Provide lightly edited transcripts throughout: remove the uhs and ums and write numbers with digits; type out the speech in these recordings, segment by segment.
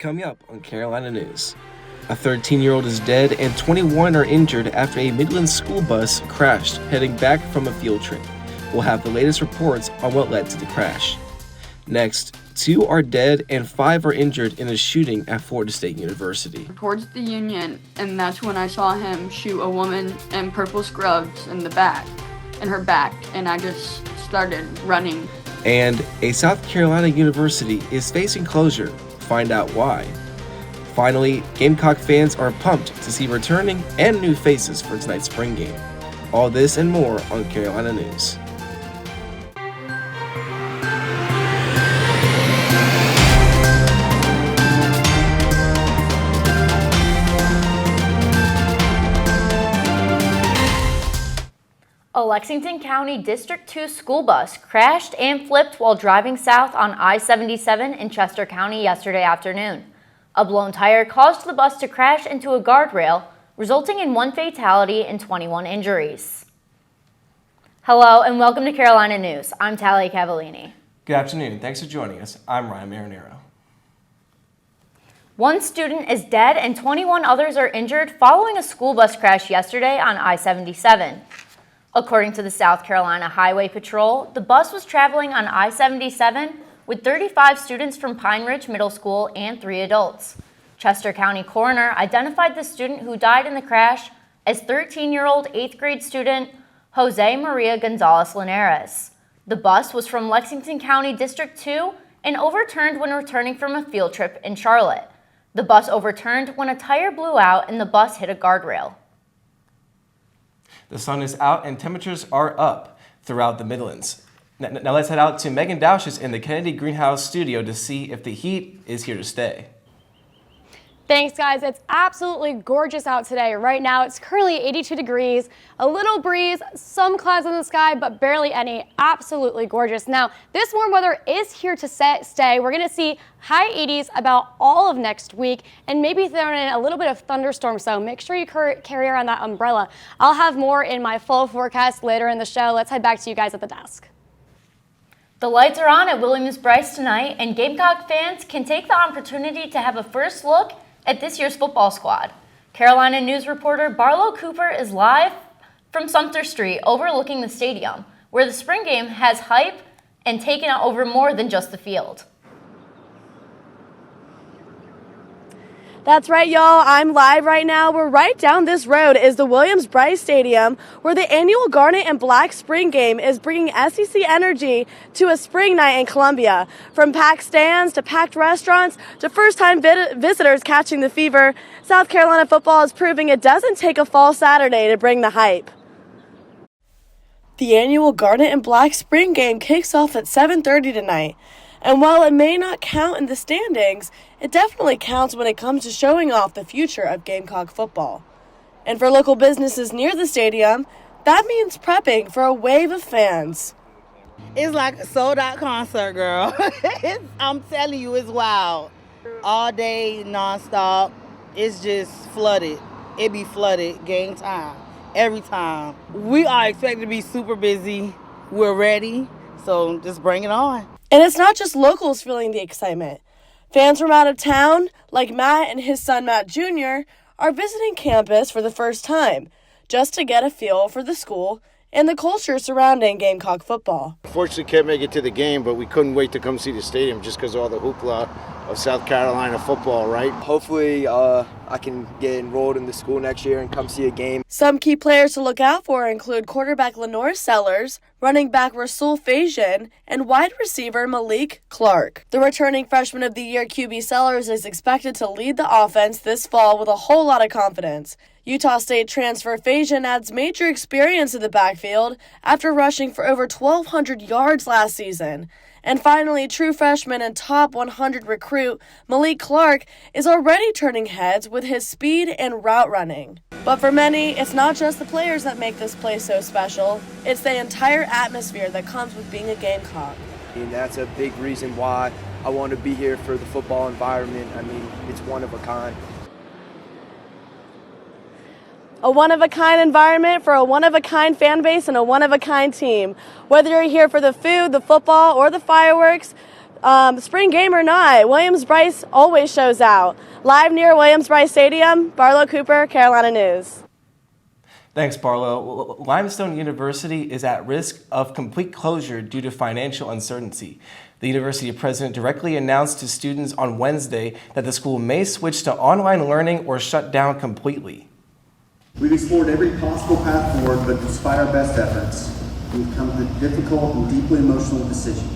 Coming up on Carolina News. A 13-year-old is dead and 21 are injured after a Midland school bus crashed heading back from a field trip. We'll have the latest reports on what led to the crash. Next, 2 are dead and 5 are injured in a shooting at Florida State University. Towards the Union, and that's when I saw him shoot a woman in purple scrubs in her back, and I just started running. And a South Carolina university is facing closure. Find out why. Finally, Gamecock fans are pumped to see returning and new faces for tonight's spring game. All this and more on Carolina News. A Lexington County District 2 school bus crashed and flipped while driving south on I-77 in Chester County yesterday afternoon. A blown tire caused the bus to crash into a guardrail, resulting in 1 fatality and 21 injuries. Hello and welcome to Carolina News. I'm Talia Cavallini. Good afternoon. Thanks for joining us. I'm Ryan Marinero. 1 student is dead and 21 others are injured following a school bus crash yesterday on I-77. According to the South Carolina Highway Patrol, the bus was traveling on I-77 with 35 students from Pine Ridge Middle School and 3 adults. Chester County Coroner identified the student who died in the crash as 13-year-old 8th grade student Jose Maria Gonzalez Linares. The bus was from Lexington County District 2 and overturned when returning from a field trip in Charlotte. The bus overturned when a tire blew out and the bus hit a guardrail. The sun is out and temperatures are up throughout the Midlands. Now let's head out to Megan Dausch's in the Kennedy Greenhouse studio to see if the heat is here to stay. Thanks, guys. It's absolutely gorgeous out today. Right now, it's currently 82 degrees, a little breeze, some clouds in the sky, but barely any. Absolutely gorgeous. Now, this warm weather is here to stay. We're going to see high 80s about all of next week and maybe thrown in a little bit of thunderstorm, so make sure you carry around that umbrella. I'll have more in my full forecast later in the show. Let's head back to you guys at the desk. The lights are on at Williams-Brice tonight, and Gamecock fans can take the opportunity to have a first look at this year's football squad. Carolina News reporter Barlow Cooper is live from Sumter Street overlooking the stadium, where the spring game has hype and taken over more than just the field. That's right, y'all. I'm live right now. We're right down this road is the Williams-Brice Stadium, where the annual Garnet and Black Spring Game is bringing SEC energy to a spring night in Columbia. From packed stands to packed restaurants to first-time visitors catching the fever, South Carolina football is proving it doesn't take a fall Saturday to bring the hype. The annual Garnet and Black Spring Game kicks off at 7:30 tonight. And while it may not count in the standings, it definitely counts when it comes to showing off the future of Gamecock football. And for local businesses near the stadium, that means prepping for a wave of fans. It's like a sold-out concert, girl. I'm telling you, it's wild. All day, nonstop. It's just flooded. It be flooded game time, every time. We are expected to be super busy. We're ready, so just bring it on. And it's not just locals feeling the excitement. Fans from out of town, like Matt and his son Matt Jr., are visiting campus for the first time, just to get a feel for the school and the culture surrounding Gamecock football. Unfortunately, can't make it to the game, but we couldn't wait to come see the stadium just because of all the hoopla of South Carolina football, right? Hopefully, I can get enrolled in the school next year and come see a game. Some key players to look out for include quarterback Lenore Sellers, running back Rasul Fajan, and wide receiver Malik Clark. The returning freshman of the year QB Sellers is expected to lead the offense this fall with a whole lot of confidence. Utah State transfer Fajan adds major experience in the backfield after rushing for over 1,200 yards last season. And finally, true freshman and top 100 recruit Malik Clark is already turning heads with his speed and route running. But for many, it's not just the players that make this place so special. It's the entire atmosphere that comes with being a Gamecock. And that's a big reason why I want to be here for the football environment. I mean, it's one of a kind. A one-of-a-kind environment for a one-of-a-kind fan base and a one-of-a-kind team. Whether you're here for the food, the football, or the fireworks, Spring game or not, Williams-Brice always shows out. Live near Williams-Brice Stadium, Barlow Cooper, Carolina News. Thanks, Barlow. Limestone University is at risk of complete closure due to financial uncertainty. The university president directly announced to students on Wednesday that the school may switch to online learning or shut down completely. We've explored every possible path forward, but despite our best efforts, we've come to a difficult and deeply emotional decision.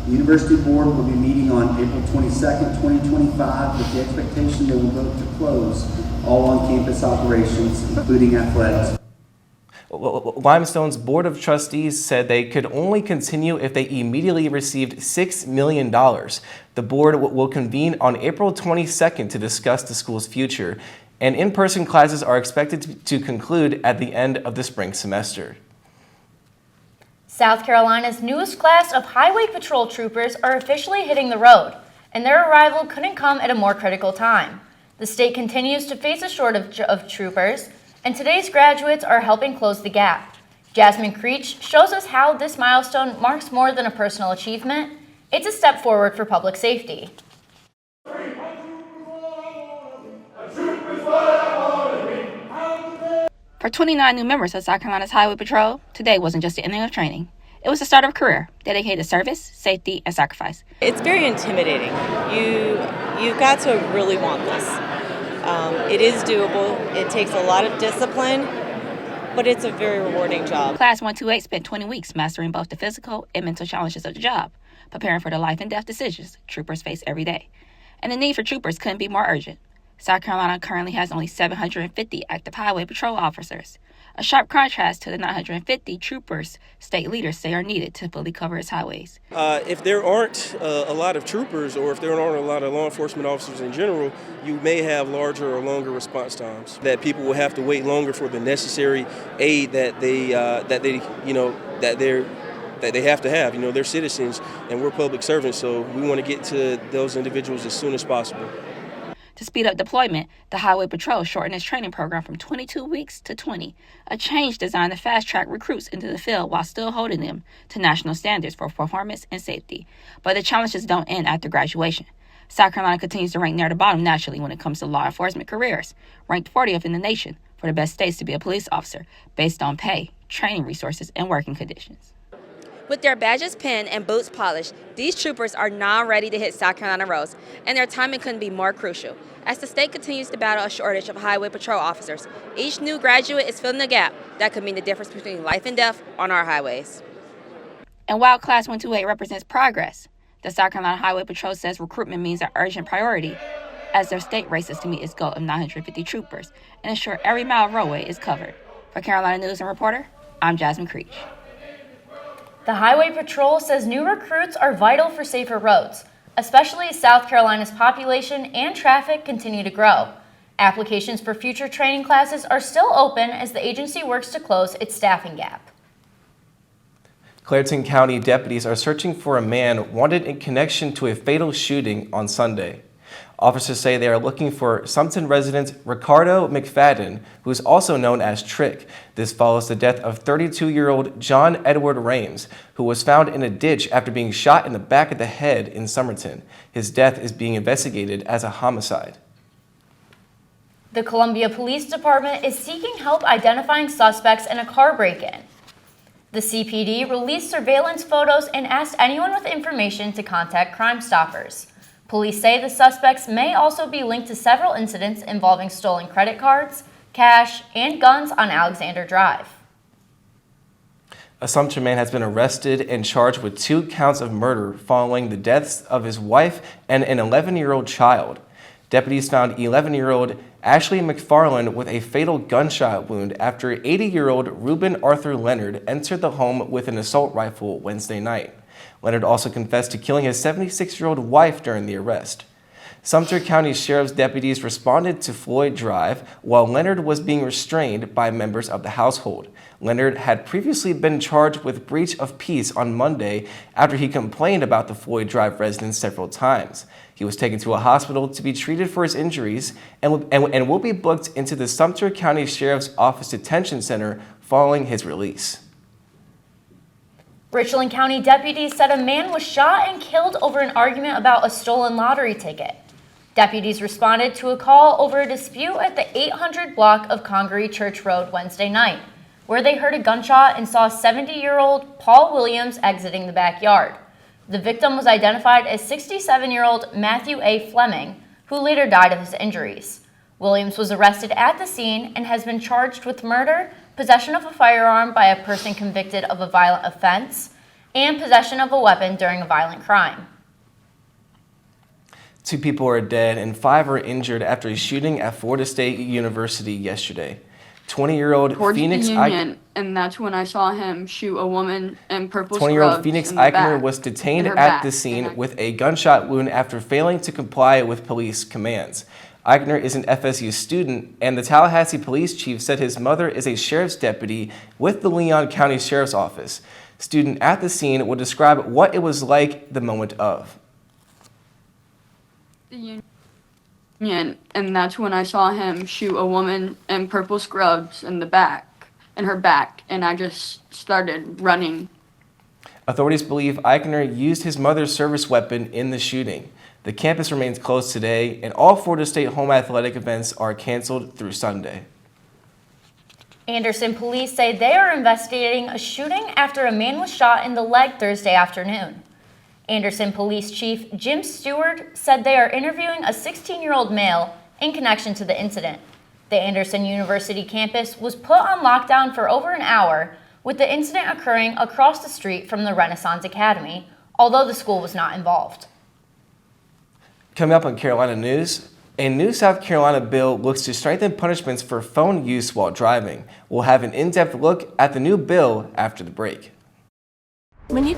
The University Board will be meeting on April 22nd, 2025 with the expectation they will vote to close all on-campus operations, including athletics. Limestone's Board of Trustees said they could only continue if they immediately received $6 million. The board will convene on April 22nd to discuss the school's future, and in-person classes are expected to conclude at the end of the spring semester. South Carolina's newest class of Highway Patrol troopers are officially hitting the road, and their arrival couldn't come at a more critical time. The state continues to face a shortage of troopers, and today's graduates are helping close the gap. Jasmine Creech shows us how this milestone marks more than a personal achievement. It's a step forward for public safety. For 29 new members of South Carolina's Highway Patrol, today wasn't just the ending of training. It was the start of a career dedicated to service, safety, and sacrifice. It's very intimidating. You've got to really want this. It is doable. It takes a lot of discipline, but it's a very rewarding job. Class 128 spent 20 weeks mastering both the physical and mental challenges of the job, preparing for the life and death decisions troopers face every day. And the need for troopers couldn't be more urgent. South Carolina currently has only 750 active highway patrol officers, a sharp contrast to the 950 troopers state leaders say are needed to fully cover its highways. If there aren't a lot of troopers, or if there aren't a lot of law enforcement officers in general, you may have larger or longer response times. That people will have to wait longer for the necessary aid that they have to have. You know, they're citizens and we're public servants, so we want to get to those individuals as soon as possible. To speed up deployment, the Highway Patrol shortened its training program from 22 weeks to 20, a change designed to fast-track recruits into the field while still holding them to national standards for performance and safety. But the challenges don't end after graduation. South Carolina continues to rank near the bottom nationally when it comes to law enforcement careers, ranked 40th in the nation for the best states to be a police officer based on pay, training resources, and working conditions. With their badges pinned and boots polished, these troopers are now ready to hit South Carolina roads, and their timing couldn't be more crucial. As the state continues to battle a shortage of highway patrol officers, each new graduate is filling the gap that could mean the difference between life and death on our highways. And while Class 128 represents progress, the South Carolina Highway Patrol says recruitment means an urgent priority as their state races to meet its goal of 950 troopers and ensure every mile of roadway is covered. For Carolina News and Reporter, I'm Jasmine Creech. The Highway Patrol says new recruits are vital for safer roads, especially as South Carolina's population and traffic continue to grow. Applications for future training classes are still open as the agency works to close its staffing gap. Clairton County deputies are searching for a man wanted in connection to a fatal shooting on Sunday. Officers say they are looking for Sumpton resident Ricardo McFadden, who is also known as Trick. This follows the death of 32-year-old John Edward Rames, who was found in a ditch after being shot in the back of the head in Somerton. His death is being investigated as a homicide. The Columbia Police Department is seeking help identifying suspects in a car break-in. The CPD released surveillance photos and asked anyone with information to contact Crime Stoppers. Police say the suspects may also be linked to several incidents involving stolen credit cards, cash, and guns on Alexander Drive. A Sumter man has been arrested and charged with 2 counts of murder following the deaths of his wife and an 11-year-old child. Deputies found 11-year-old Ashley McFarland with a fatal gunshot wound after 80-year-old Reuben Arthur Leonard entered the home with an assault rifle Wednesday night. Leonard also confessed to killing his 76-year-old wife during the arrest. Sumter County Sheriff's deputies responded to Floyd Drive while Leonard was being restrained by members of the household. Leonard had previously been charged with breach of peace on Monday after he complained about the Floyd Drive residence several times. He was taken to a hospital to be treated for his injuries and will be booked into the Sumter County Sheriff's Office Detention Center following his release. Richland County deputies said a man was shot and killed over an argument about a stolen lottery ticket. Deputies responded to a call over a dispute at the 800 block of Congaree Church Road Wednesday night, where they heard a gunshot and saw 70-year-old Paul Williams exiting the backyard. The victim was identified as 67-year-old Matthew A. Fleming, who later died of his injuries. Williams was arrested at the scene and has been charged with murder, possession of a firearm by a person convicted of a violent offense, and possession of a weapon during a violent crime. 2 people are dead and 5 are injured after a shooting at Florida State University yesterday. 20-year-old Phoenix Union, and that's when I saw him shoot a woman in purple 20-year-old Phoenix Eichner was detained at the scene with a gunshot wound after failing to comply with police commands. Eichner is an FSU student, and the Tallahassee police chief said his mother is a sheriff's deputy with the Leon County Sheriff's Office. Student at the scene will describe what it was like the moment of. The Union, and that's when I saw him shoot a woman in purple scrubs in her back, and I just started running. Authorities believe Eichner used his mother's service weapon in the shooting. The campus remains closed today, and all Florida State home athletic events are canceled through Sunday. Anderson police say they are investigating a shooting after a man was shot in the leg Thursday afternoon. Anderson Police Chief Jim Stewart said they are interviewing a 16-year-old male in connection to the incident. The Anderson University campus was put on lockdown for over an hour, with the incident occurring across the street from the Renaissance Academy, although the school was not involved. Coming up on Carolina News, a new South Carolina bill looks to strengthen punishments for phone use while driving. We'll have an in-depth look at the new bill after the break. When you